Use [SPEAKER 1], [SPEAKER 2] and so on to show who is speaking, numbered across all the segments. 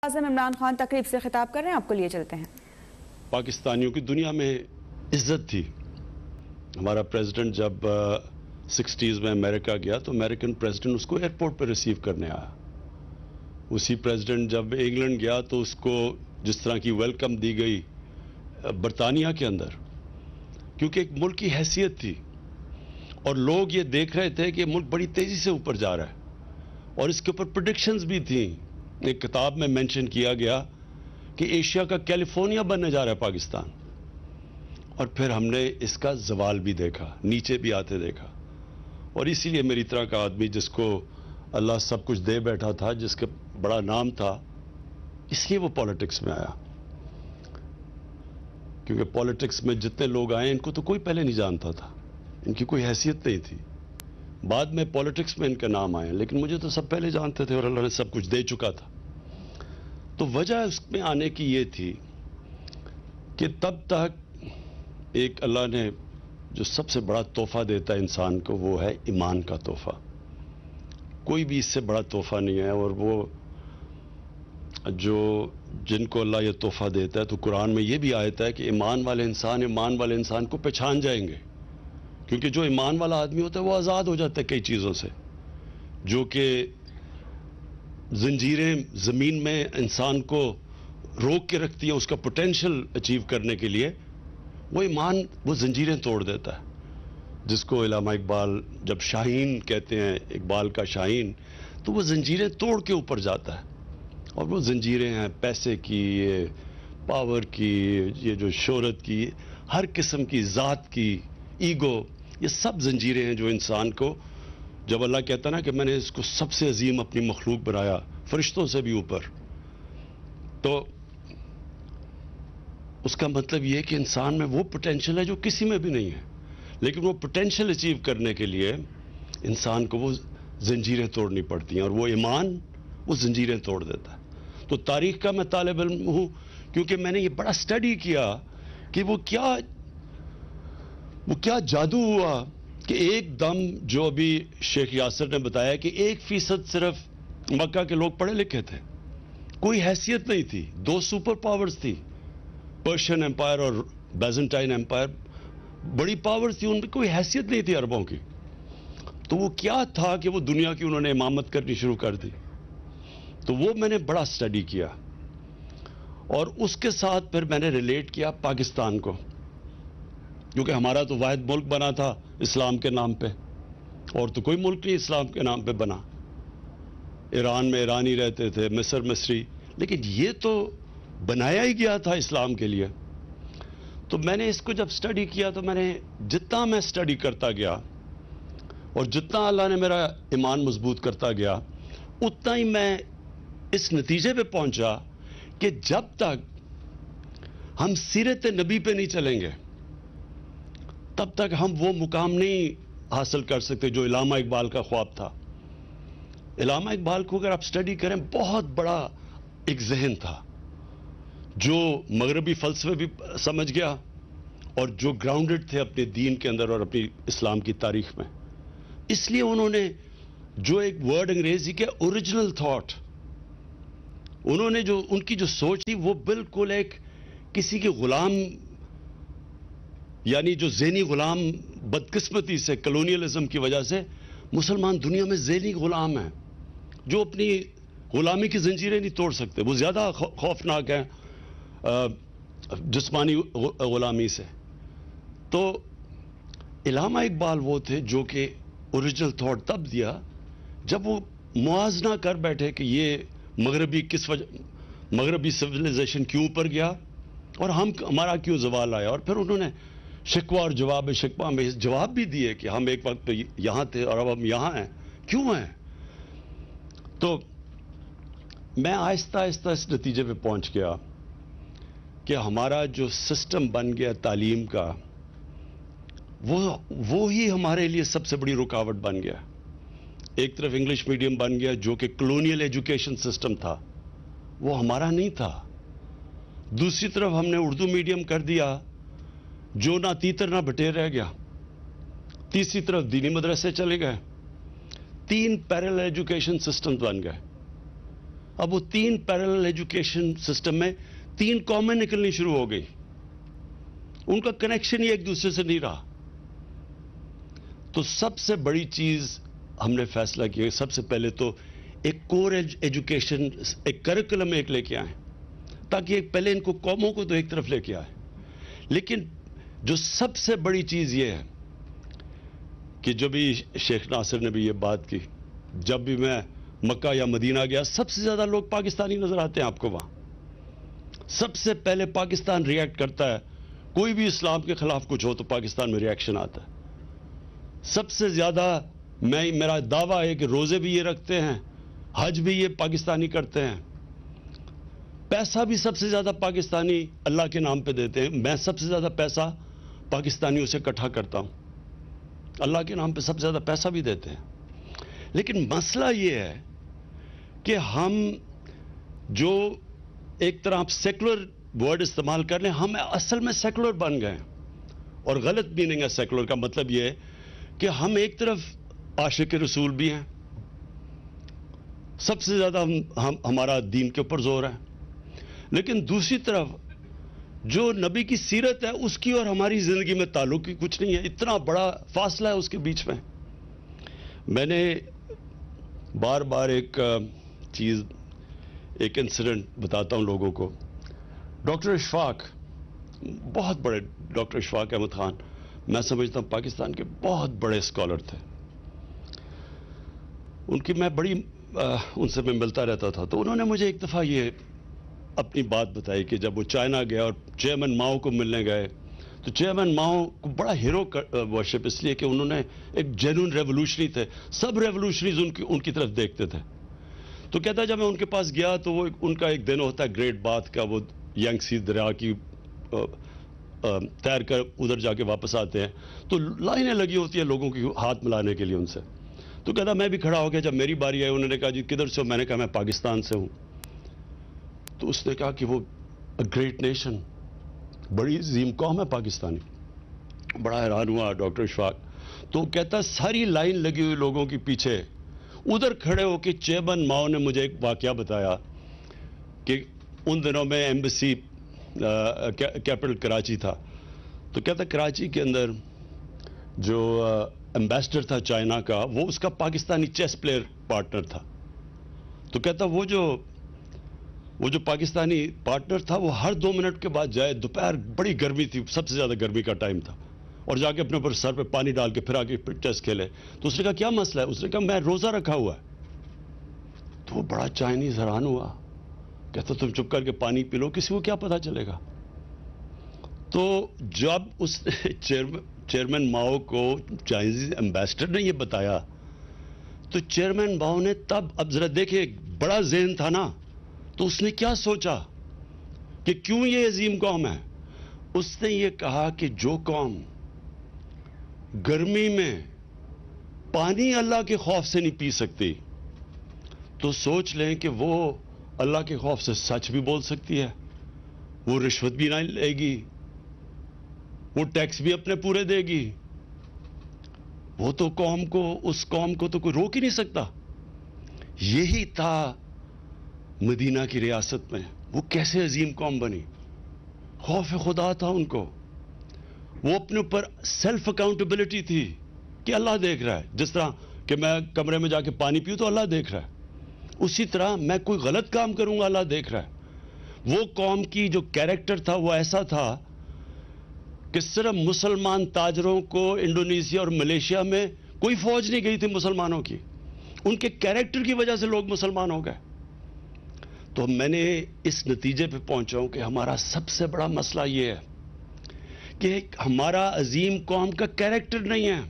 [SPEAKER 1] اعظم عمران خان تقریب سے خطاب کر رہے ہیں، آپ کو لیے چلتے ہیں۔
[SPEAKER 2] پاکستانیوں کی دنیا میں عزت تھی۔ ہمارا پریزیڈنٹ جب 60s میں امریکہ گیا تو امریکن پریزیڈنٹ اس کو ایئرپورٹ پہ ریسیو کرنے آیا۔ اسی پریزیڈنٹ جب انگلینڈ گیا تو اس کو جس طرح کی ویلکم دی گئی برطانیہ کے اندر، کیونکہ ایک ملک کی حیثیت تھی اور لوگ یہ دیکھ رہے تھے کہ ملک بڑی تیزی سے اوپر جا رہا ہے، اور اس کے اوپر پریڈکشنز بھی تھیں۔ ایک کتاب میں مینشن کیا گیا کہ ایشیا کا کیلیفورنیا بننے جا رہا ہے پاکستان، اور پھر ہم نے اس کا زوال بھی دیکھا، نیچے بھی آتے دیکھا۔ اور اسی لیے میری طرح کا آدمی جس کو اللہ سب کچھ دے بیٹھا تھا، جس کا بڑا نام تھا، اس لیے وہ پالیٹکس میں آیا، کیونکہ پالیٹکس میں جتنے لوگ آئے ان کو تو کوئی پہلے نہیں جانتا تھا، ان کی کوئی حیثیت نہیں تھی۔ بعد میں پالیٹکس میں ان کا نام آیا، لیکن مجھے تو سب پہلے جانتے تھے اور اللہ نے سب کچھ دے چکا تھا۔ تو وجہ اس میں آنے کی یہ تھی کہ تب تک ایک اللہ نے جو سب سے بڑا تحفہ دیتا ہے انسان کو، وہ ہے ایمان کا تحفہ۔ کوئی بھی اس سے بڑا تحفہ نہیں ہے، اور وہ جن کو اللہ یہ تحفہ دیتا ہے، تو قرآن میں یہ بھی آیت ہے کہ ایمان والے انسان کو پہچان جائیں گے، کیونکہ جو ایمان والا آدمی ہوتا ہے وہ آزاد ہو جاتا ہے کئی چیزوں سے، جو کہ زنجیریں زمین میں انسان کو روک کے رکھتی ہیں اس کا پوٹینشل اچیو کرنے کے لیے۔ وہ ایمان وہ زنجیریں توڑ دیتا ہے، جس کو علامہ اقبال جب شاہین کہتے ہیں، اقبال کا شاہین، تو وہ زنجیریں توڑ کے اوپر جاتا ہے۔ اور وہ زنجیریں ہیں پیسے کی، یہ پاور کی، یہ جو شہرت کی، ہر قسم کی، ذات کی، ایگو، یہ سب زنجیریں ہیں جو انسان کو، جب اللہ کہتا نا کہ میں نے اس کو سب سے عظیم اپنی مخلوق بنایا، فرشتوں سے بھی اوپر، تو اس کا مطلب یہ ہے کہ انسان میں وہ پوٹینشل ہے جو کسی میں بھی نہیں ہے، لیکن وہ پوٹینشل اچیو کرنے کے لیے انسان کو وہ زنجیریں توڑنی پڑتی ہیں، اور وہ ایمان وہ زنجیریں توڑ دیتا ہے۔ تو تاریخ کا میں طالب علم ہوں، کیونکہ میں نے یہ بڑا سٹڈی کیا کہ وہ کیا جادو ہوا کہ ایک دم، جو ابھی شیخ یاسر نے بتایا کہ 1% صرف مکہ کے لوگ پڑھے لکھے تھے، کوئی حیثیت نہیں تھی، 2 سپر پاورز تھی، پرشین امپائر اور بیزنٹائن امپائر، بڑی پاورز تھی، ان میں کوئی حیثیت نہیں تھی عربوں کی۔ تو وہ کیا تھا کہ وہ دنیا کی انہوں نے امامت کرنی شروع کر دی؟ تو وہ میں نے بڑا سٹڈی کیا، اور اس کے ساتھ پھر میں نے ریلیٹ کیا پاکستان کو، کیونکہ ہمارا تو واحد ملک بنا تھا اسلام کے نام پہ، اور تو کوئی ملک نہیں اسلام کے نام پہ بنا۔ ایران میں ایرانی رہتے تھے، مصر مصری، لیکن یہ تو بنایا ہی گیا تھا اسلام کے لیے۔ تو میں نے اس کو جب سٹڈی کیا، تو میں نے جتنا میں سٹڈی کرتا گیا اور جتنا اللہ نے میرا ایمان مضبوط کرتا گیا، اتنا ہی میں اس نتیجے پہ پہنچا کہ جب تک ہم سیرت نبی پہ نہیں چلیں گے، تب تک ہم وہ مقام نہیں حاصل کر سکتے جو علامہ اقبال کا خواب تھا۔ علامہ اقبال کو اگر آپ سٹڈی کریں، بہت بڑا ایک ذہن تھا، جو مغربی فلسفے بھی سمجھ گیا، اور جو گراؤنڈڈ تھے اپنے دین کے اندر اور اپنی اسلام کی تاریخ میں۔ اس لیے انہوں نے جو ایک ورڈ انگریزی کے اوریجنل تھاٹ، انہوں نے جو ان کی جو سوچ تھی، وہ بالکل ایک کسی کے غلام، یعنی جو ذہنی غلام بدقسمتی سے، کلونیلزم کی وجہ سے مسلمان دنیا میں ذہنی غلام ہیں، جو اپنی غلامی کی زنجیریں نہیں توڑ سکتے، وہ زیادہ خوفناک ہیں جسمانی غلامی سے۔ تو علامہ اقبال وہ تھے جو کہ اوریجنل تھاٹ تب دیا جب وہ موازنہ کر بیٹھے کہ یہ مغربی سویلائزیشن کیوں اوپر گیا اور ہمارا کیوں زوال آیا۔ اور پھر انہوں نے شکوہ اور جواب شکوہ میں جواب بھی دیے کہ ہم ایک وقت پہ یہاں تھے اور اب ہم یہاں ہیں، کیوں ہیں؟ تو میں آہستہ آہستہ اس نتیجے پہ پہنچ گیا کہ ہمارا جو سسٹم بن گیا تعلیم کا، وہ ہی ہمارے لیے سب سے بڑی رکاوٹ بن گیا۔ ایک طرف انگلش میڈیم بن گیا جو کہ کلونیل ایجوکیشن سسٹم تھا، وہ ہمارا نہیں تھا۔ دوسری طرف ہم نے اردو میڈیم کر دیا جو نہ تیتر نہ بٹیر رہ گیا۔ تیسری طرف دینی مدرسے چلے گئے، 3 پیرل ایجوکیشن سسٹم بن گئے۔ اب وہ 3 پیرلل ایجوکیشن سسٹم میں 3 قومیں نکلنی شروع ہو گئی. ان کا کنیکشن ہی ایک دوسرے سے نہیں رہا. تو سب سے بڑی چیز ہم نے فیصلہ کیا، سب سے پہلے تو ایک کور ایجوکیشن، ایک کریکولم ایک لے کے آئیں، تاکہ ایک پہلے ان کو قوموں کو تو ایک طرف لے کے آئے. لیکن جو سب سے بڑی چیز یہ ہے کہ جو بھی شیخ ناصر نے بھی یہ بات کی، جب بھی میں مکہ یا مدینہ گیا، سب سے زیادہ لوگ پاکستانی نظر آتے ہیں آپ کو وہاں. سب سے پہلے پاکستان ریئیکٹ کرتا ہے، کوئی بھی اسلام کے خلاف کچھ ہو تو پاکستان میں ریئیکشن آتا ہے. سب سے زیادہ میرا دعویٰ ہے کہ روزے بھی یہ رکھتے ہیں، حج بھی یہ پاکستانی کرتے ہیں، پیسہ بھی سب سے زیادہ پاکستانی اللہ کے نام پہ دیتے ہیں. میں سب سے زیادہ پیسہ پاکستانیوں سے اکٹھا کرتا ہوں، اللہ کے نام پہ سب سے زیادہ پیسہ بھی دیتے ہیں. لیکن مسئلہ یہ ہے کہ ہم جو ایک طرح آپ سیکولر ورڈ استعمال کر لیں، ہم اصل میں سیکولر بن گئے. اور غلط میننگ ہے سیکولر کا. مطلب یہ ہے کہ ہم ایک طرف عاشق رسول بھی ہیں، سب سے زیادہ ہمارا دین کے اوپر زور ہے، لیکن دوسری طرف جو نبی کی سیرت ہے اس کی اور ہماری زندگی میں تعلق ہی کچھ نہیں ہے. اتنا بڑا فاصلہ ہے اس کے بیچ میں. میں نے بار بار ایک چیز، ایک انسیڈنٹ بتاتا ہوں لوگوں کو. ڈاکٹر اشفاق، بہت بڑے ڈاکٹر اشفاق احمد خان، میں سمجھتا ہوں پاکستان کے بہت بڑے اسکالر تھے. ان کی میں بڑی ان سے میں ملتا رہتا تھا. تو انہوں نے مجھے ایک دفعہ یہ اپنی بات بتائی کہ جب وہ چائنا گیا اور چیئرمین ماؤ کو ملنے گئے، تو چیئرمین ماؤ کو بڑا ہیرو ورشپ اس لیے کہ انہوں نے ایک جینوئن ریولوشنری تھے. سب ریولوشنریز ان کی طرف دیکھتے تھے. تو کہتا ہے جب میں ان کے پاس گیا تو وہ ان کا ایک دن ہوتا ہے گریٹ بات کا، وہ ینگ سی دریا کی تیر کر ادھر جا کے واپس آتے ہیں، تو لائنیں لگی ہوتی ہیں لوگوں کی ہاتھ ملانے کے لیے ان سے. تو کہتا میں بھی کھڑا ہو گیا. جب میری باری آئی انہوں نے کہا جی کدھر سے ہو؟ میں نے کہا میں پاکستان سے ہوں. تو اس نے کہا کہ وہ گریٹ نیشن، بڑی عظیم قوم ہے پاکستانی. بڑا حیران ہوا ڈاکٹر اشفاق. تو کہتا ساری لائن لگی ہوئی لوگوں کے پیچھے ادھر کھڑے ہو کے چیئرمین ماؤ نے مجھے ایک واقعہ بتایا کہ ان دنوں میں ایمبیسی کیپٹل کراچی تھا. تو کہتا کراچی کے اندر جو ایمبیسڈر تھا چائنا کا، وہ اس کا پاکستانی چیس پلیئر پارٹنر تھا. تو کہتا وہ جو پاکستانی پارٹنر تھا وہ ہر 2 منٹ کے بعد جائے، دوپہر بڑی گرمی تھی، سب سے زیادہ گرمی کا ٹائم تھا، اور جا کے اپنے اوپر سر پہ پانی ڈال کے پھر آ کے چیس کھیلے. تو اس نے کہا کیا مسئلہ ہے؟ اس نے کہا میں روزہ رکھا ہوا ہے. تو وہ بڑا چائنیز حیران ہوا. کہتا تم چپ کر کے پانی پی لو، کسی کو کیا پتا چلے گا. تو جب اس چیئرمین ماؤ کو چائنیز ایمبیسڈر نے یہ بتایا تو چیئرمین ماؤ نے تب، اب ذرا دیکھیں بڑا ذہن تھا نا، تو اس نے کیا سوچا کہ کیوں یہ عظیم قوم ہے. اس نے یہ کہا کہ جو قوم گرمی میں پانی اللہ کے خوف سے نہیں پی سکتی، تو سوچ لیں کہ وہ اللہ کے خوف سے سچ بھی بول سکتی ہے، وہ رشوت بھی نہ لے گی، وہ ٹیکس بھی اپنے پورے دے گی. وہ تو اس قوم کو تو کوئی روک ہی نہیں سکتا. یہی تھا مدینہ کی ریاست میں. وہ کیسے عظیم قوم بنی؟ خوف خدا تھا ان کو. وہ اپنے اوپر سیلف اکاؤنٹیبلٹی تھی کہ اللہ دیکھ رہا ہے. جس طرح کہ میں کمرے میں جا کے پانی پیوں تو اللہ دیکھ رہا ہے، اسی طرح میں کوئی غلط کام کروں گا اللہ دیکھ رہا ہے. وہ قوم کی جو کیریکٹر تھا وہ ایسا تھا کہ صرف مسلمان تاجروں کو انڈونیشیا اور ملیشیا میں کوئی فوج نہیں گئی تھی مسلمانوں کی. ان کے کیریکٹر کی وجہ سے لوگ مسلمان ہو گئے. تو میں نے اس نتیجے پہ پہنچا ہوں کہ ہمارا سب سے بڑا مسئلہ یہ ہے کہ ہمارا عظیم قوم کا کیریکٹر نہیں ہے.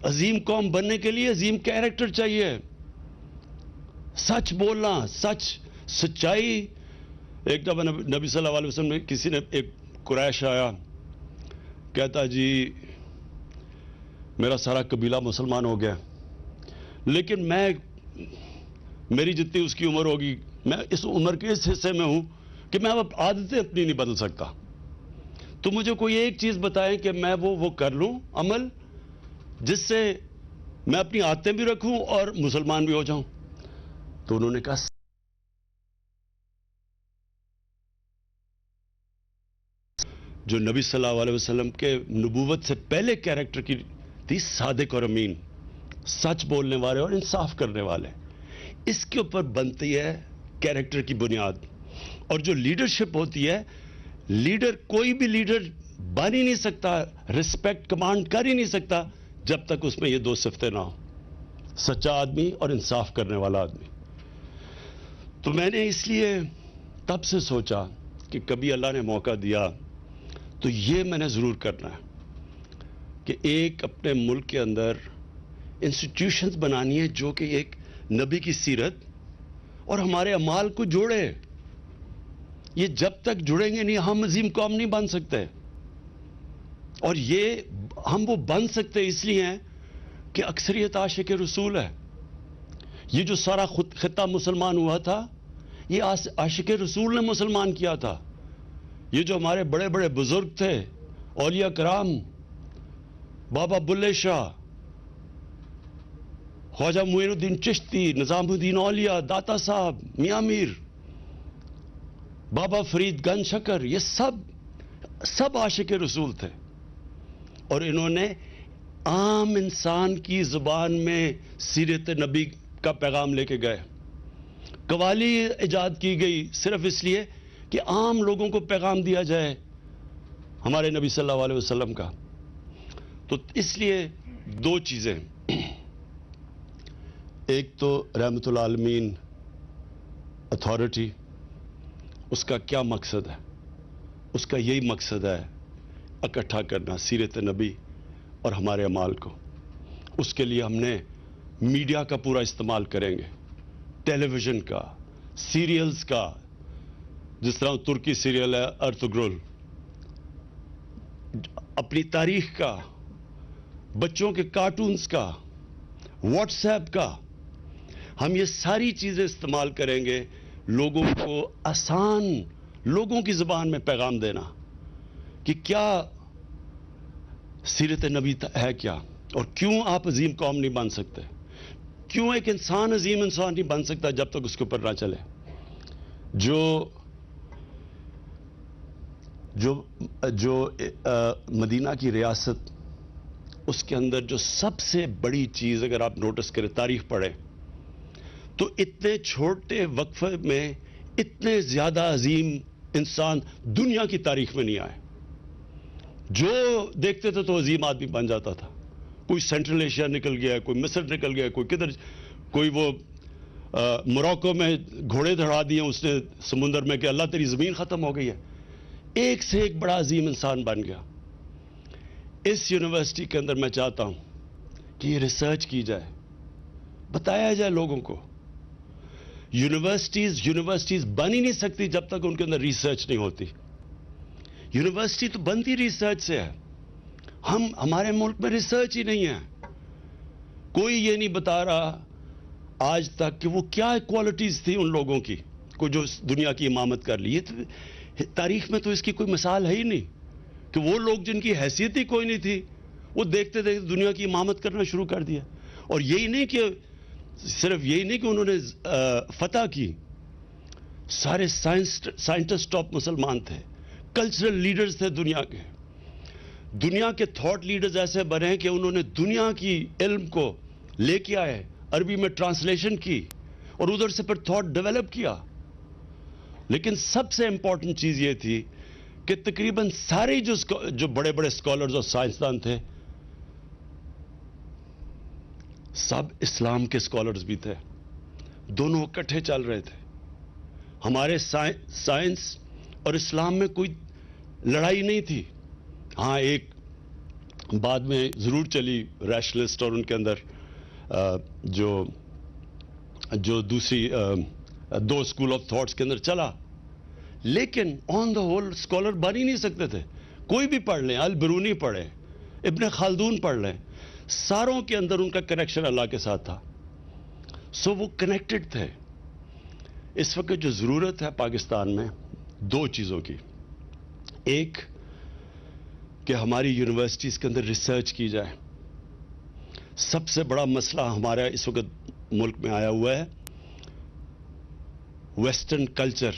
[SPEAKER 2] عظیم قوم بننے کے لیے عظیم کیریکٹر چاہیے. سچ بولنا، سچائی. ایک دفعہ نبی صلی اللہ علیہ وسلم نے، کسی نے، ایک قریش آیا، کہتا جی میرا سارا قبیلہ مسلمان ہو گیا، لیکن میری جتنی اس کی عمر ہوگی، میں اس عمر کے اس حصے میں ہوں کہ میں اب عادتیں اپنی نہیں بدل سکتا. تو مجھے کوئی ایک چیز بتائیں کہ میں وہ کر لوں عمل جس سے میں اپنی عادتیں بھی رکھوں اور مسلمان بھی ہو جاؤں. تو انہوں نے کہا جو نبی صلی اللہ علیہ وسلم کے نبوت سے پہلے کیریکٹر کی تھی، صادق اور امین، سچ بولنے والے اور انصاف کرنے والے، اس کے اوپر بنتی ہے کیریکٹر کی بنیاد. اور جو لیڈرشپ ہوتی ہے، لیڈر کوئی بھی لیڈر بن ہی نہیں سکتا، رسپیکٹ کمانڈ کر ہی نہیں سکتا جب تک اس میں یہ 2 صفتیں نہ ہوں، سچا آدمی اور انصاف کرنے والا آدمی. تو میں نے اس لیے تب سے سوچا کہ کبھی اللہ نے موقع دیا تو یہ میں نے ضرور کرنا ہے کہ ایک اپنے ملک کے اندر انسٹیٹیوشنز بنانی ہے جو کہ ایک نبی کی سیرت اور ہمارے اعمال کو جوڑے. یہ جب تک جڑیں گے نہیں ہم عظیم قوم نہیں بن سکتے. اور یہ ہم وہ بن سکتے اس لیے ہیں کہ اکثریت عاشق رسول ہے. یہ جو سارا خطہ مسلمان ہوا تھا یہ عاشق رسول نے مسلمان کیا تھا. یہ جو ہمارے بڑے بڑے بزرگ تھے، اولیاء کرام، بابا بلے شاہ، خواجہ معین الدین چشتی، نظام الدین اولیاء، داتا صاحب، میاں میر، بابا فرید گنج شکر، یہ سب عاشق رسول تھے. اور انہوں نے عام انسان کی زبان میں سیرت نبی کا پیغام لے کے گئے. قوالی ایجاد کی گئی صرف اس لیے کہ عام لوگوں کو پیغام دیا جائے ہمارے نبی صلی اللہ علیہ وسلم کا. تو اس لیے 2 چیزیں، ایک تو رحمت العالمین اتھارٹی، اس کا کیا مقصد ہے؟ اس کا یہی مقصد ہے اکٹھا کرنا سیرت نبی اور ہمارے اعمال کو. اس کے لیے ہم نے میڈیا کا پورا استعمال کریں گے، ٹیلی ویژن کا، سیریلز کا، جس طرح ترکی سیریل ہے ارتگرل، اپنی تاریخ کا، بچوں کے کارٹونز کا، واٹس ایپ کا. ہم یہ ساری چیزیں استعمال کریں گے لوگوں کو آسان لوگوں کی زبان میں پیغام دینا کہ کیا سیرت نبی ہے کیا، اور کیوں آپ عظیم قوم نہیں بن سکتے، کیوں ایک انسان عظیم انسان نہیں بن سکتا جب تک اس کے اوپر نہ چلے. جو مدینہ کی ریاست، اس کے اندر جو سب سے بڑی چیز اگر آپ نوٹس کریں، تاریخ پڑھیں تو اتنے چھوٹے وقفے میں اتنے زیادہ عظیم انسان دنیا کی تاریخ میں نہیں آئے. جو دیکھتے تھے تو عظیم آدمی بن جاتا تھا. کوئی سینٹرل ایشیا نکل گیا، کوئی مصر نکل گیا، کوئی کدھر، کوئی وہ موراکو میں گھوڑے دھڑا دیے اس نے سمندر میں کہ اللہ تیری زمین ختم ہو گئی ہے. ایک سے ایک بڑا عظیم انسان بن گیا. اس یونیورسٹی کے اندر میں چاہتا ہوں کہ یہ ریسرچ کی جائے، بتایا جائے لوگوں کو. یونیورسٹیز بن ہی نہیں سکتی جب تک ان کے اندر ریسرچ نہیں ہوتی. یونیورسٹی تو بنتی ریسرچ سے ہے. ہمارے ملک میں ریسرچ ہی نہیں ہے. کوئی یہ نہیں بتا رہا آج تک کہ وہ کیا کوالٹیز تھی ان لوگوں کی کو جو دنیا کی امامت کر لی. تاریخ میں تو اس کی کوئی مثال ہے ہی نہیں کہ وہ لوگ جن کی حیثیت ہی کوئی نہیں تھی وہ دیکھتے دیکھتے دنیا کی امامت کرنا شروع کر دیا. اور یہی نہیں کہ صرف یہی نہیں کہ انہوں نے فتح کی، سارے سائنٹسٹ ٹاپ مسلمان تھے، کلچرل لیڈرز تھے دنیا کے. دنیا کے تھاٹ لیڈرز ایسے بنے کہ انہوں نے دنیا کی علم کو لے کے آئے، عربی میں ٹرانسلیشن کی اور ادھر سے پھر تھاٹ ڈیولپ کیا. لیکن سب سے امپورٹنٹ چیز یہ تھی کہ تقریباً سارے جو بڑے بڑے اسکالرز اور سائنسدان تھے سب اسلام کے اسکالرز بھی تھے. دونوں اکٹھے چل رہے تھے. ہمارے سائنس اور اسلام میں کوئی لڑائی نہیں تھی. ہاں ایک بعد میں ضرور چلی ریشنلسٹ اور ان کے اندر جو دوسری 2 اسکول آف تھاٹس کے اندر چلا، لیکن آن دا ہول اسکالر بن ہی نہیں سکتے تھے. کوئی بھی پڑھ لیں، البرونی پڑھیں، ابن خلدون پڑھ لیں، ساروں کے اندر ان کا کنیکشن اللہ کے ساتھ تھا. سو وہ کنیکٹڈ تھے. اس وقت جو ضرورت ہے پاکستان میں 2 چیزوں کی. ایک کہ ہماری یونیورسٹیز کے اندر ریسرچ کی جائے. سب سے بڑا مسئلہ ہمارا اس وقت ملک میں آیا ہوا ہے ویسٹرن کلچر.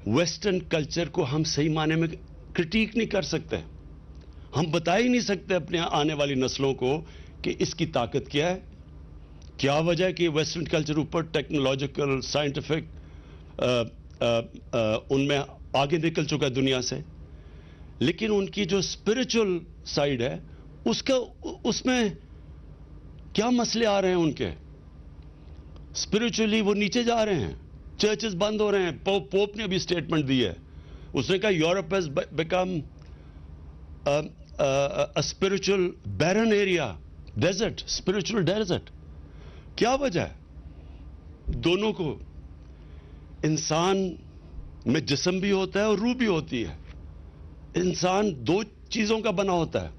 [SPEAKER 2] ویسٹرن کلچر کو ہم صحیح معنی میں کرٹیک نہیں کر سکتے. ہم بتا ہی نہیں سکتے اپنے آنے والی نسلوں کو کہ اس کی طاقت کیا ہے, کیا وجہ ہے کہ ویسٹرن کلچر اوپر ٹیکنالوجیکل سائنٹیفک ان میں آگے نکل چکا ہے دنیا سے, لیکن ان کی جو اسپرچل سائڈ ہے اس میں کیا مسئلے آ رہے ہیں ان کے. اسپرچولی وہ نیچے جا رہے ہیں, چرچز بند ہو رہے ہیں. پوپ نے ابھی اسٹیٹمنٹ دی ہے, اس نے کہا Europe has become spiritual barren area, desert, spiritual desert. کیا وجہ ہے؟ دونوں کو, انسان میں جسم بھی ہوتا ہے اور روح بھی ہوتی ہے. انسان دو چیزوں کا بنا ہوتا ہے.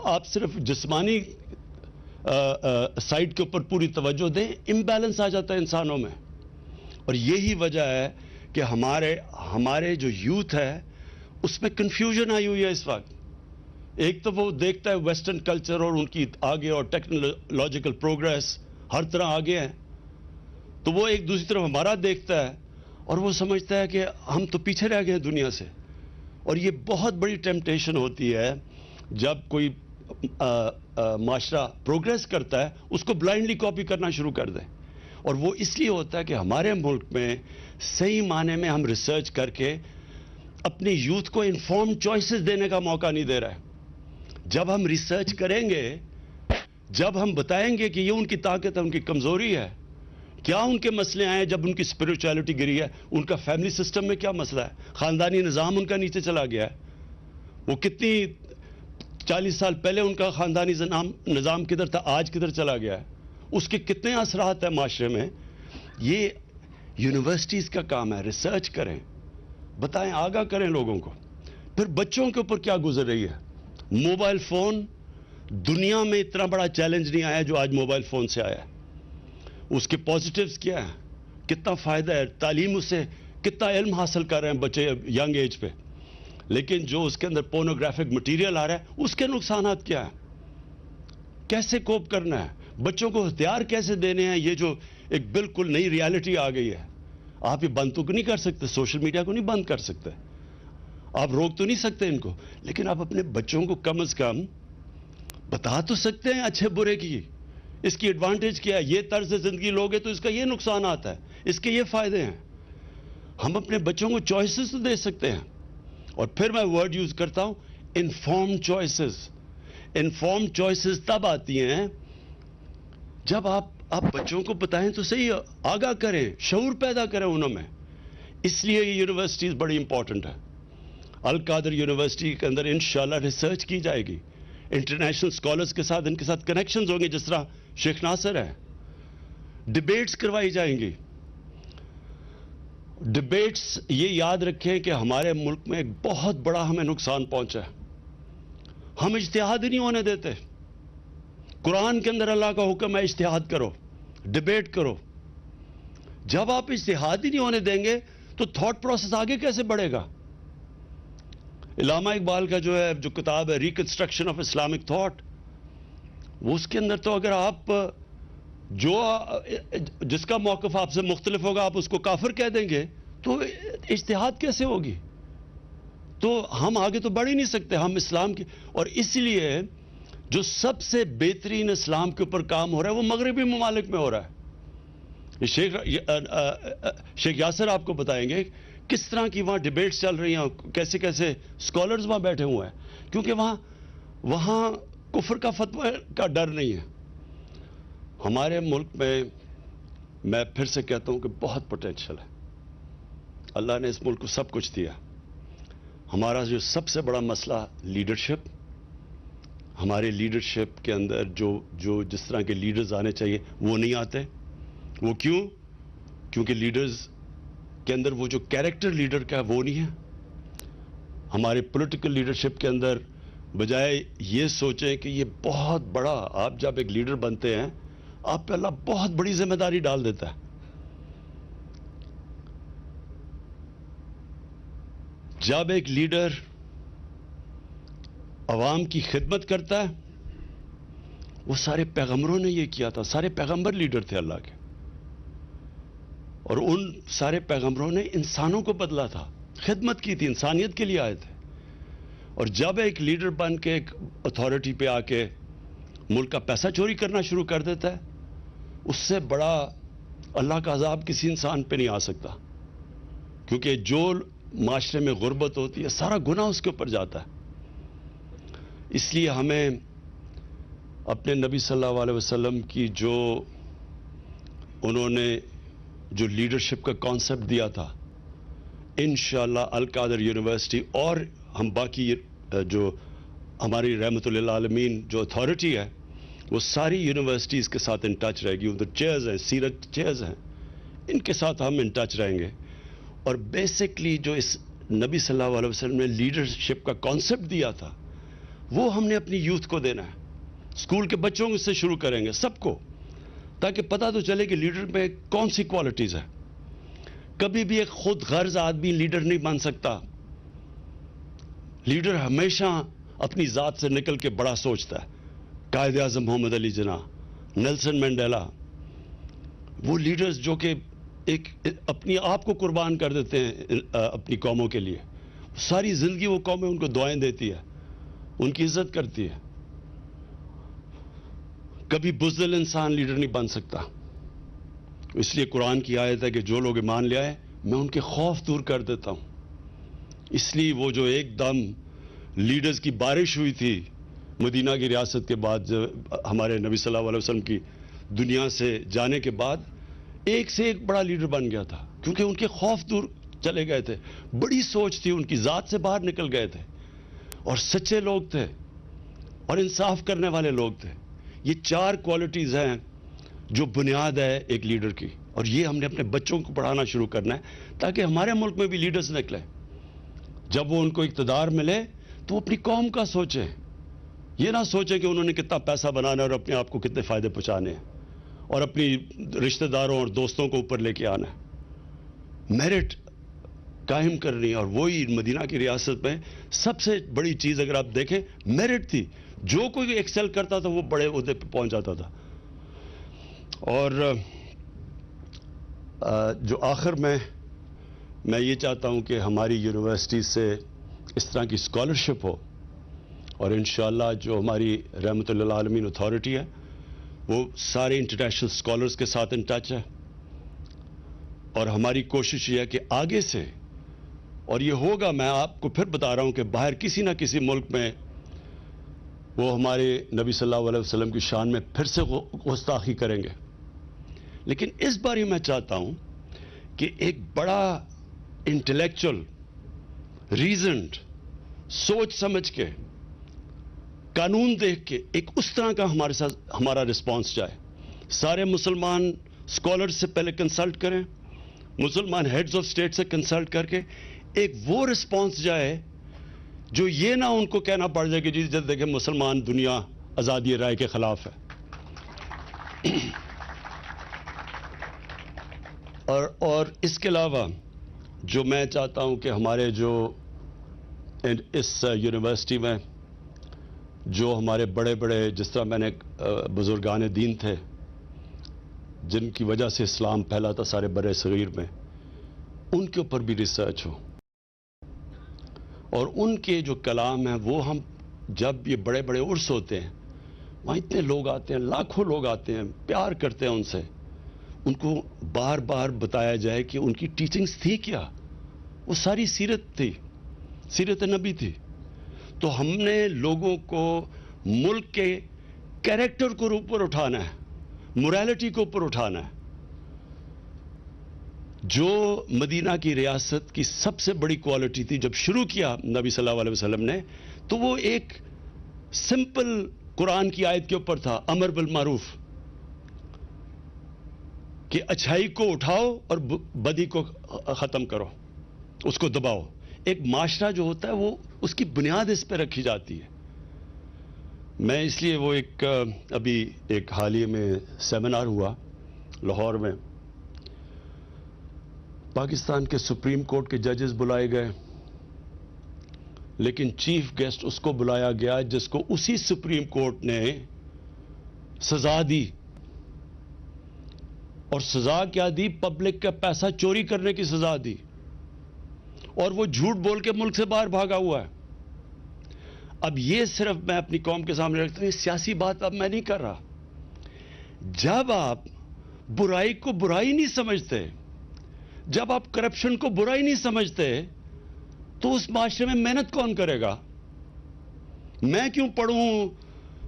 [SPEAKER 2] آپ صرف جسمانی سائٹ کے اوپر پوری توجہ دیں, امبیلنس آ جاتا ہے انسانوں میں. اور یہی وجہ ہے کہ ہمارے جو یوتھ ہے اس میں کنفیوژن آئی ہوئی ہے اس وقت. ایک تو وہ دیکھتا ہے ویسٹرن کلچر اور ان کی آگے اور ٹیکنالوجیکل پروگریس ہر طرح آگے ہے, تو وہ ایک دوسری طرف ہمارا دیکھتا ہے اور وہ سمجھتا ہے کہ ہم تو پیچھے رہ گئے دنیا سے. اور یہ بہت بڑی ٹیمپٹیشن ہوتی ہے جب کوئی معاشرہ پروگریس کرتا ہے اس کو بلائنڈلی کاپی کرنا شروع کر دیں. اور وہ اس لیے ہوتا ہے کہ ہمارے ملک میں صحیح معنی میں ہم ریسرچ کر کے اپنی یوتھ کو انفارم چوائسز دینے کا موقع نہیں دے رہا ہے. جب ہم ریسرچ کریں گے, جب ہم بتائیں گے کہ یہ ان کی طاقت ہے, ان کی کمزوری ہے, کیا ان کے مسئلے آئے جب ان کی اسپرچولیٹی گری ہے, ان کا فیملی سسٹم میں کیا مسئلہ ہے, خاندانی نظام ان کا نیچے چلا گیا ہے, وہ کتنی 40 سال پہلے ان کا خاندانی نظام کدھر تھا, آج کدھر چلا گیا ہے, اس کے کتنے اثرات ہیں معاشرے میں. یہ یونیورسٹیز کا کام ہے, ریسرچ کریں, بتائیں, آگاہ کریں لوگوں کو. پھر بچوں کے اوپر کیا گزر رہی ہے. موبائل فون, دنیا میں اتنا بڑا چیلنج نہیں آیا جو آج موبائل فون سے آیا ہے. اس کے پازیٹیوز کیا ہیں, کتنا فائدہ ہے, تعلیم اس سے کتنا علم حاصل کر رہے ہیں بچے ینگ ایج پہ, لیکن جو اس کے اندر پورنوگرافک مٹیریل آ رہا ہے اس کے نقصانات کیا ہیں, کیسے کوپ کرنا ہے, بچوں کو ہتھیار کیسے دینے ہیں. یہ جو ایک بالکل نئی ریالٹی آ گئی ہے, آپ یہ بند تو نہیں کر سکتے, سوشل میڈیا کو نہیں بند کر سکتے, آپ روک تو نہیں سکتے ان کو, لیکن آپ اپنے بچوں کو کم از کم بتا تو سکتے ہیں اچھے برے کی, اس کی ایڈوانٹیج کیا ہے, یہ طرز زندگی لوگے تو اس کا یہ نقصان آتا ہے, اس کے یہ فائدے ہیں. ہم اپنے بچوں کو چوائسز تو دے سکتے ہیں. اور پھر میں ورڈ یوز کرتا ہوں, انفارم چوائسز. انفارم چوائسز تب آتی ہیں جب آپ بچوں کو بتائیں تو صحیح, آگاہ کریں, شعور پیدا کریں انہوں میں. اس لیے یہ یونیورسٹیز بڑی امپورٹنٹ ہے. القادر یونیورسٹی کے اندر انشاءاللہ ریسرچ کی جائے گی, انٹرنیشنل اسکالرز کے ساتھ ان کے ساتھ کنیکشنز ہوں گے, جس طرح شیخ ناصر ہے. ڈیبیٹس کروائی جائیں گی. ڈیبیٹس, یہ یاد رکھیں کہ ہمارے ملک میں ایک بہت بڑا ہمیں نقصان پہنچا ہے. ہم اجتہاد ہی نہیں ہونے دیتے. قرآن کے اندر اللہ کا حکم ہے اجتہاد کرو, ڈیبیٹ کرو. جب آپ اجتہاد ہی نہیں ہونے دیں گے تو تھاٹ پروسیس آگے کیسے بڑھے گا. علامہ اقبال کا جو کتاب ہے ریکنسٹرکشن آف اسلامک تھاٹ, وہ اس کے اندر تو اگر آپ جس کا موقف آپ سے مختلف ہوگا آپ اس کو کافر کہہ دیں گے تو اجتہاد کیسے ہوگی. تو ہم آگے تو بڑھ ہی نہیں سکتے. ہم اسلام کی, اور اس لیے جو سب سے بہترین اسلام کے اوپر کام ہو رہا ہے وہ مغربی ممالک میں ہو رہا ہے. شیخ یاسر آپ کو بتائیں گے کس طرح کی وہاں ڈیبیٹس چل رہی ہیں, کیسے کیسے اسکالرز وہاں بیٹھے ہوئے ہیں, کیونکہ وہاں کفر کا فتوی کا ڈر نہیں ہے. ہمارے ملک میں پھر سے کہتا ہوں کہ بہت پوٹینشل ہے. اللہ نے اس ملک کو سب کچھ دیا. ہمارا جو سب سے بڑا مسئلہ لیڈرشپ, ہمارے لیڈرشپ کے اندر جو جس طرح کے لیڈرز آنے چاہیے وہ نہیں آتے. وہ کیوں؟ کیونکہ لیڈرز کے اندر وہ جو کیریکٹر لیڈر کا ہے وہ نہیں ہے. ہمارے پولیٹیکل لیڈرشپ کے اندر بجائے یہ سوچیں کہ یہ بہت بڑا, آپ جب ایک لیڈر بنتے ہیں آپ پہ اللہ بہت بڑی ذمہ داری ڈال دیتا ہے. جب ایک لیڈر عوام کی خدمت کرتا ہے, وہ سارے پیغمبروں نے یہ کیا تھا, سارے پیغمبر لیڈر تھے اللہ کے, اور ان سارے پیغمبروں نے انسانوں کو بدلا تھا, خدمت کی تھی, انسانیت کے لیے آئے تھے. اور جب ایک لیڈر بن کے ایک اتھارٹی پہ آ کے ملک کا پیسہ چوری کرنا شروع کر دیتا ہے، اس سے بڑا اللہ کا عذاب کسی انسان پہ نہیں آ سکتا، کیونکہ جو معاشرے میں غربت ہوتی ہے سارا گناہ اس کے اوپر جاتا ہے۔ اس لیے ہمیں اپنے نبی صلی اللہ علیہ وسلم کی جو انہوں نے جو لیڈرشپ کا کانسیپٹ دیا تھا، انشاءاللہ القادر یونیورسٹی اور ہم باقی جو ہماری رحمت للعالمین جو اتھارٹی ہے وہ ساری یونیورسٹیز کے ساتھ ان ٹچ رہے گی، ادھر چیئرز ہیں، سیرت چیئرز ہیں، ان کے ساتھ ہم ان ٹچ رہیں گے۔ اور بیسکلی جو اس نبی صلی اللہ علیہ وسلم نے لیڈرشپ کا کانسیپٹ دیا تھا وہ ہم نے اپنی یوتھ کو دینا ہے، اسکول کے بچوں سے شروع کریں گے سب کو، تاکہ پتہ تو چلے کہ لیڈر میں کون سی کوالٹیز ہیں۔ کبھی بھی ایک خود غرض آدمی لیڈر نہیں بن سکتا، لیڈر ہمیشہ اپنی ذات سے نکل کے بڑا سوچتا ہے۔ قائد اعظم محمد علی جناح، نیلسن مینڈیلا، وہ لیڈرز جو کہ ایک اپنی آپ کو قربان کر دیتے ہیں اپنی قوموں کے لیے، ساری زندگی وہ قومیں ان کو دعائیں دیتی ہے، ان کی عزت کرتی ہے۔ کبھی بزدل انسان لیڈر نہیں بن سکتا، اس لیے قرآن کی آیت ہے کہ جو لوگ ایمان لے آئے میں ان کے خوف دور کر دیتا ہوں۔ اس لیے وہ جو ایک دم لیڈرز کی بارش ہوئی تھی مدینہ کی ریاست کے بعد، ہمارے نبی صلی اللہ علیہ وسلم کی دنیا سے جانے کے بعد، ایک سے ایک بڑا لیڈر بن گیا تھا، کیونکہ ان کے خوف دور چلے گئے تھے، بڑی سوچ تھی، ان کی ذات سے باہر نکل گئے تھے، اور سچے لوگ تھے اور انصاف کرنے والے لوگ تھے۔ یہ چار کوالٹیز ہیں جو بنیاد ہے ایک لیڈر کی، اور یہ ہم نے اپنے بچوں کو پڑھانا شروع کرنا ہے تاکہ ہمارے ملک میں بھی لیڈرز نکلیں۔ جب وہ ان کو اقتدار ملے تو وہ اپنی قوم کا سوچیں، یہ نہ سوچیں کہ انہوں نے کتنا پیسہ بنانا ہے اور اپنے آپ کو کتنے فائدے پہنچانے ہیں اور اپنی رشتہ داروں اور دوستوں کو اوپر لے کے آنا ہے۔ میرٹ قائم کرنی، اور وہی مدینہ کی ریاست میں سب سے بڑی چیز اگر آپ دیکھیں میرٹ تھی، جو کوئی ایکسل کرتا تھا وہ بڑے عہدے پہ پہنچ جاتا تھا۔ اور جو آخر میں یہ چاہتا ہوں کہ ہماری یونیورسٹی سے اس طرح کی اسکالرشپ ہو، اور انشاءاللہ جو ہماری رحمت للعالمین اتھارٹی ہے وہ سارے انٹرنیشنل اسکالرز کے ساتھ ان ٹچ ہے، اور ہماری کوشش یہ ہے کہ آگے سے، اور یہ ہوگا، میں آپ کو پھر بتا رہا ہوں کہ باہر کسی نہ کسی ملک میں وہ ہمارے نبی صلی اللہ علیہ وسلم کی شان میں پھر سے گستاخی کریں گے، لیکن اس بار ہی میں چاہتا ہوں کہ ایک بڑا انٹلیکچوئل ریزنڈ سوچ سمجھ کے قانون دیکھ کے ایک اس طرح کا ہمارے ساتھ ہمارا رسپانس جائے۔ سارے مسلمان اسکالرز سے پہلے کنسلٹ کریں، مسلمان ہیڈز آف اسٹیٹ سے کنسلٹ کر کے ایک وہ رسپانس جائے جو یہ نہ ان کو کہنا پڑ جائے کہ جی جب دیکھیں مسلمان دنیا آزادی رائے کے خلاف ہے۔ اور اس کے علاوہ جو میں چاہتا ہوں کہ ہمارے جو اس یونیورسٹی میں جو ہمارے بڑے بڑے، جس طرح میں نے بزرگان دین تھے جن کی وجہ سے اسلام پھیلا تھا سارے برِ صغیر میں، ان کے اوپر بھی ریسرچ ہو، اور ان کے جو کلام ہیں وہ ہم جب یہ بڑے بڑے عرس ہوتے ہیں وہاں اتنے لوگ آتے ہیں، لاکھوں لوگ آتے ہیں، پیار کرتے ہیں ان سے، ان کو بار بار بتایا جائے کہ ان کی ٹیچنگز تھی کیا، وہ ساری سیرت تھی، سیرت نبی تھی۔ تو ہم نے لوگوں کو ملک کے کیریکٹر کو اوپر اٹھانا ہے، موریلٹی کو اوپر اٹھانا ہے۔ جو مدینہ کی ریاست کی سب سے بڑی کوالٹی تھی جب شروع کیا نبی صلی اللہ علیہ وسلم نے، تو وہ ایک سمپل قرآن کی آیت کے اوپر تھا، امر بالمعروف، کہ اچھائی کو اٹھاؤ اور بدی کو ختم کرو، اس کو دباؤ۔ ایک معاشرہ جو ہوتا ہے وہ اس کی بنیاد اس پہ رکھی جاتی ہے۔ میں اس لیے وہ ابھی ایک حالیہ میں سیمینار ہوا لاہور میں، پاکستان کے سپریم کورٹ کے ججز بلائے گئے، لیکن چیف گیسٹ اس کو بلایا گیا جس کو اسی سپریم کورٹ نے سزا دی، اور سزا کیا دی؟ پبلک کا پیسہ چوری کرنے کی سزا دی، اور وہ جھوٹ بول کے ملک سے باہر بھاگا ہوا ہے۔ اب یہ صرف میں اپنی قوم کے سامنے رکھتا ہوں، یہ سیاسی بات اب میں نہیں کر رہا. جب آپ برائی کو برائی نہیں سمجھتے، جب آپ کرپشن کو برائی نہیں سمجھتے، تو اس معاشرے میں محنت کون کرے گا؟ میں کیوں پڑھوں،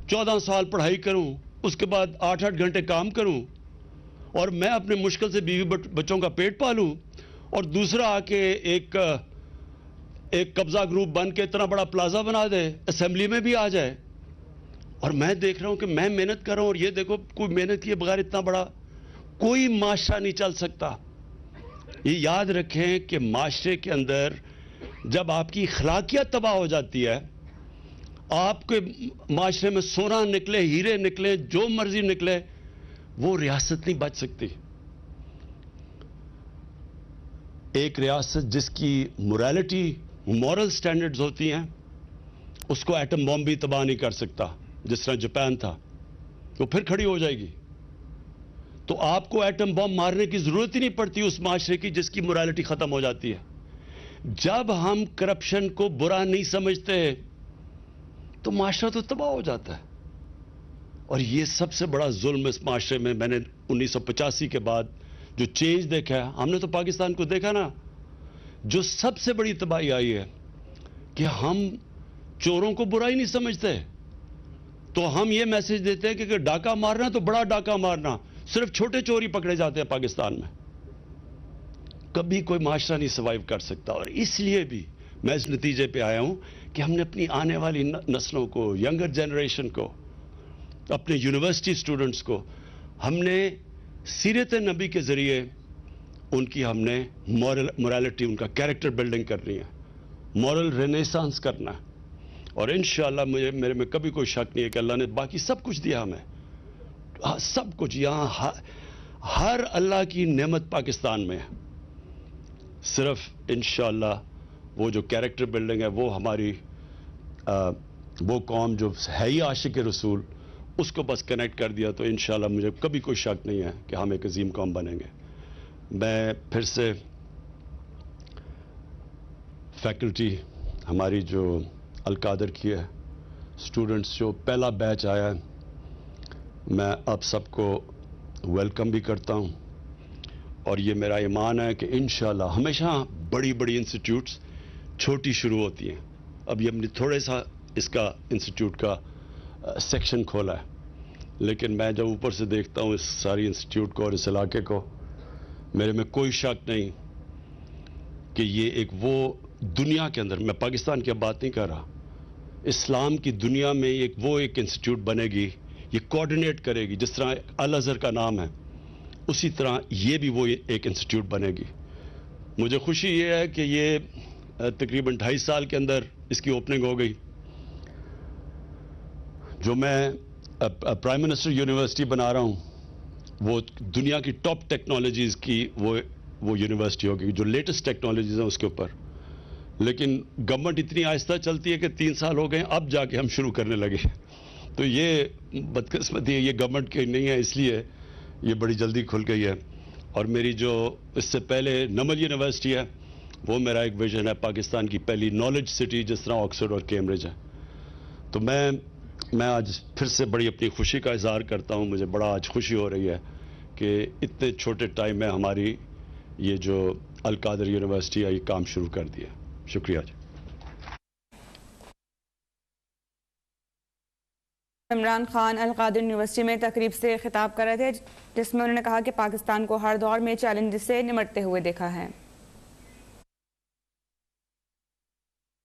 [SPEAKER 2] 14 سال پڑھائی کروں، اس کے بعد 8-8 گھنٹے کام کروں، اور میں اپنے مشکل سے بیوی بچوں کا پیٹ پالوں، اور دوسرا آ کے ایک قبضہ گروپ بن کے اتنا بڑا پلازا بنا دے، اسمبلی میں بھی آ جائے، اور میں دیکھ رہا ہوں کہ میں محنت کر رہا ہوں، اور یہ دیکھو کوئی محنت کیے بغیر اتنا بڑا کوئی معاشرہ نہیں چل سکتا. یہ یاد رکھیں کہ معاشرے کے اندر جب آپ کی اخلاقیات تباہ ہو جاتی ہے، آپ کے معاشرے میں سونا نکلے، ہیرے نکلے، جو مرضی نکلے، وہ ریاست نہیں بچ سکتی. ایک ریاست جس کی موریلٹی، مورل سٹینڈرڈز ہوتی ہیں، اس کو ایٹم بم بھی تباہ نہیں کر سکتا. جس طرح جاپان تھا، وہ پھر کھڑی ہو جائے گی. تو آپ کو ایٹم بم مارنے کی ضرورت ہی نہیں پڑتی اس معاشرے کی جس کی موریلٹی ختم ہو جاتی ہے. جب ہم کرپشن کو برا نہیں سمجھتے تو معاشرہ تو تباہ ہو جاتا ہے. اور یہ سب سے بڑا ظلم اس معاشرے میں نے 1985 کے بعد جو چینج دیکھا ہے، ہم نے تو پاکستان کو دیکھا نا، جو سب سے بڑی تباہی آئی ہے کہ ہم چوروں کو برا ہی نہیں سمجھتے. تو ہم یہ میسج دیتے ہیں کہ ڈاکہ مارنا تو بڑا ڈاکہ مارنا، صرف چھوٹے چور ہی پکڑے جاتے ہیں پاکستان میں. کبھی کوئی معاشرہ نہیں سروائیو کر سکتا. اور اس لیے بھی میں اس نتیجے پہ آیا ہوں کہ ہم نے اپنی آنے والی نسلوں کو، ینگر جنریشن کو، اپنے یونیورسٹی سٹوڈنٹس کو، ہم نے سیرت نبی کے ذریعے ان کی ہم نے موریلٹی، ان کا کیریکٹر بلڈنگ کرنی ہے، مورل رینیسانس کرنا ہے. اور انشاءاللہ میرے میں کبھی کوئی شک نہیں ہے کہ اللہ نے باقی سب کچھ دیا ہمیں، سب کچھ یہاں، ہر اللہ کی نعمت پاکستان میں ہے. صرف انشاءاللہ وہ جو کیریکٹر بلڈنگ ہے، وہ ہماری وہ قوم جو ہے ہی عاشق رسول، اس کو بس کنیکٹ کر دیا تو انشاءاللہ مجھے کبھی کوئی شک نہیں ہے کہ ہم ایک عظیم قوم بنیں گے. میں پھر سے فیکلٹی ہماری جو القادر کی ہے، اسٹوڈنٹس جو پہلا بیچ آیا ہے، میں اب سب کو ویلکم بھی کرتا ہوں. اور یہ میرا ایمان ہے کہ انشاءاللہ ہمیشہ بڑی بڑی انسٹیٹیوٹس چھوٹی شروع ہوتی ہیں. اب یہ ہم نے تھوڑے سا اس کا انسٹیٹیوٹ کا سیکشن کھولا ہے، لیکن میں جب اوپر سے دیکھتا ہوں اس ساری انسٹیٹیوٹ کو اور اس علاقے کو، میرے میں کوئی شک نہیں کہ یہ ایک وہ دنیا کے اندر، میں پاکستان کی اب بات نہیں کر رہا، اسلام کی دنیا میں ایک انسٹیٹیوٹ بنے گی. یہ کوآرڈینیٹ کرے گی، جس طرح الازہر کا نام ہے اسی طرح یہ بھی وہ ایک انسٹیٹیوٹ بنے گی. مجھے خوشی یہ ہے کہ یہ تقریباً 2.5 سال کے اندر اس کی اوپننگ ہو گئی. جو میں پرائم منسٹر یونیورسٹی بنا رہا ہوں، وہ دنیا کی ٹاپ ٹیکنالوجیز کی وہ یونیورسٹی ہوگی، جو لیٹسٹ ٹیکنالوجیز ہیں اس کے اوپر. لیکن گورنمنٹ اتنی آہستہ چلتی ہے کہ 3 سال ہو گئے اب جا کے ہم شروع کرنے لگے. تو یہ بدقسمتی ہے، یہ گورنمنٹ کی نہیں ہے، اس لیے یہ بڑی جلدی کھل گئی ہے. اور میری جو اس سے پہلے نمل یونیورسٹی ہے، وہ میرا ایک ویژن ہے، پاکستان کی پہلی نالج سٹی جس طرح آکسفورڈ اور کیمبرج ہے. تو میں آج پھر سے بڑی اپنی خوشی کا اظہار کرتا ہوں. مجھے بڑا آج خوشی ہو رہی ہے کہ اتنے چھوٹے ٹائم میں ہماری یہ جو القادر یونیورسٹی ہے یہ کام شروع کر دیا. شکریہ جی.
[SPEAKER 1] عمران خان القادر یونیورسٹی میں تقریب سے خطاب کر رہے تھے، جس میں انہوں نے کہا کہ پاکستان کو ہر دور میں چیلنج سے نمٹتے ہوئے دیکھا ہے.